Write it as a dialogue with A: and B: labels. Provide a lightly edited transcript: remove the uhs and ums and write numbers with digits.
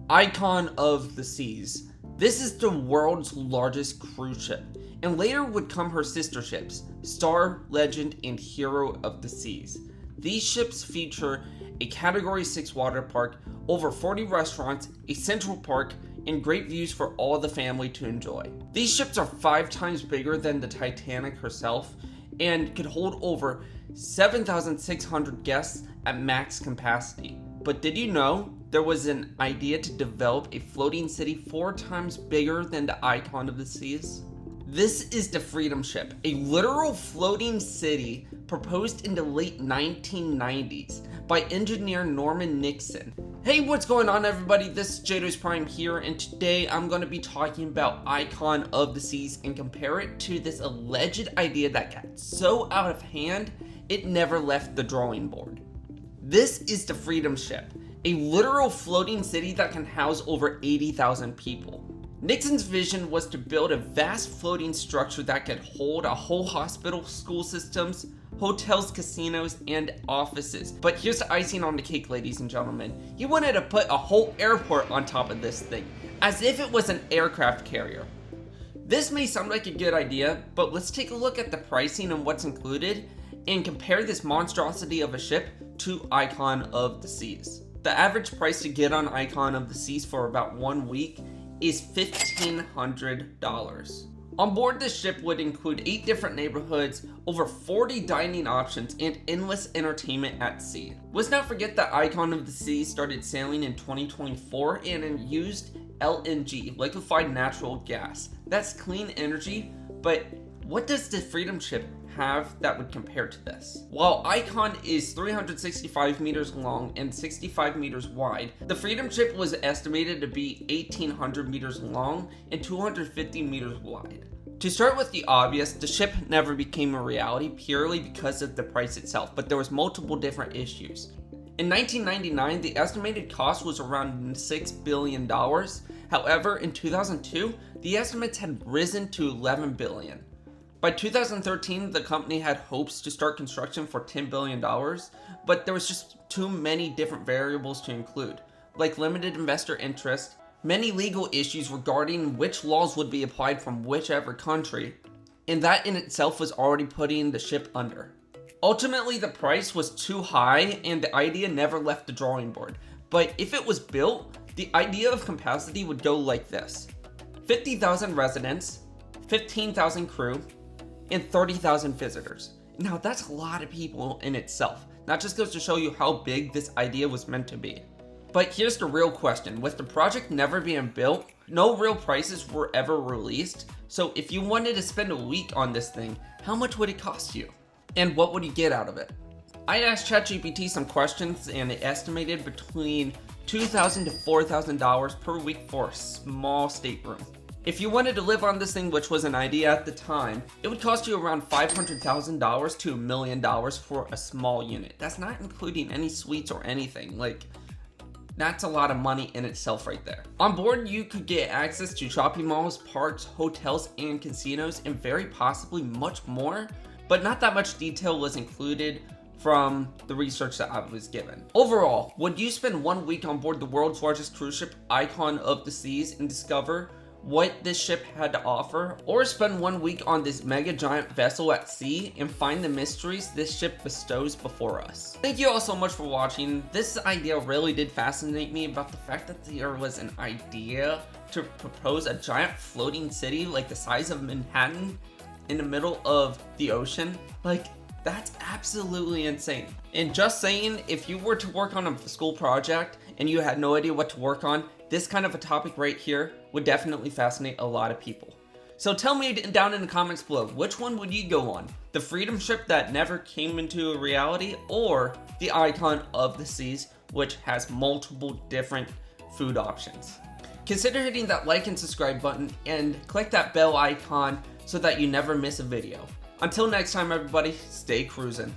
A: Icon of the Seas. This is the world's largest cruise ship, and later would come her sister ships, Star, Legend, and Hero of the Seas. These ships feature a Category 6 water park, over 40 restaurants, a central park, and great views for all the family to enjoy. These ships are 5 times bigger than the Titanic herself and could hold over 7,600 guests at max capacity. But did you know there was an idea to develop a floating city 4 times bigger than the Icon of the Seas? This is the Freedom Ship, a literal floating city proposed in the late 1990s by engineer Norman Nixon. Hey, what's going on everybody? This is JDo's Prime here, and today I'm going to be talking about Icon of the Seas and compare it to this alleged idea that got so out of hand, it never left the drawing board. This is the Freedom Ship, a literal floating city that can house over 80,000 people. Nixon's vision was to build a vast floating structure that could hold a whole hospital, school systems, hotels, casinos, and offices. But here's the icing on the cake, ladies and gentlemen. He wanted to put a whole airport on top of this thing, as if it was an aircraft carrier. This may sound like a good idea, but let's take a look at the pricing and what's included, and compare this monstrosity of a ship to Icon of the Seas. The average price to get on Icon of the Seas for about 1 week is $1,500. On board this ship would include 8 different neighborhoods, over 40 dining options, and endless entertainment at sea. Let's not forget that Icon of the Seas started sailing in 2024 and it used LNG, liquefied natural gas. That's clean energy, but what does the Freedom Ship have that would compare to this? While Icon is 365 meters long and 65 meters wide, the Freedom Ship was estimated to be 1,800 meters long and 250 meters wide. To start with the obvious, the ship never became a reality purely because of the price itself, but there was multiple different issues. In 1999, the estimated cost was around $6 billion. However, in 2002, the estimates had risen to $11 billion. By 2013, the company had hopes to start construction for $10 billion, but there was just too many different variables to include, like limited investor interest, many legal issues regarding which laws would be applied from whichever country, and that in itself was already putting the ship under. Ultimately, the price was too high and the idea never left the drawing board, but if it was built, the idea of capacity would go like this: 50,000 residents, 15,000 crew, and 30,000 visitors. Now that's a lot of people in itself. That just goes to show you how big this idea was meant to be. But here's the real question. With the project never being built, no real prices were ever released. So if you wanted to spend a week on this thing, how much would it cost you? And what would you get out of it? I asked ChatGPT some questions and it estimated between $2,000 to $4,000 per week for a small stateroom. If you wanted to live on this thing, which was an idea at the time, it would cost you around $500,000 to $1 million for a small unit. That's not including any suites or anything. That's a lot of money in itself right there. On board, you could get access to shopping malls, parks, hotels, and casinos, and very possibly much more, but not that much detail was included from the research that I was given. Overall, would you spend 1 week on board the world's largest cruise ship, Icon of the Seas, and discover what this ship had to offer, or spend 1 week on this mega giant vessel at sea and find the mysteries this ship bestows before us? Thank you all so much for watching. This idea really did fascinate me about the fact that there was an idea to propose a giant floating city like the size of Manhattan in the middle of the ocean. That's absolutely insane. And just saying, if you were to work on a school project and you had no idea what to work on, this kind of a topic right here would definitely fascinate a lot of people. So tell me down in the comments below, which one would you go on? The Freedom Ship that never came into a reality, or the Icon of the Seas, which has multiple different food options? Consider hitting that like and subscribe button and click that bell icon so that you never miss a video. Until next time everybody, stay cruising.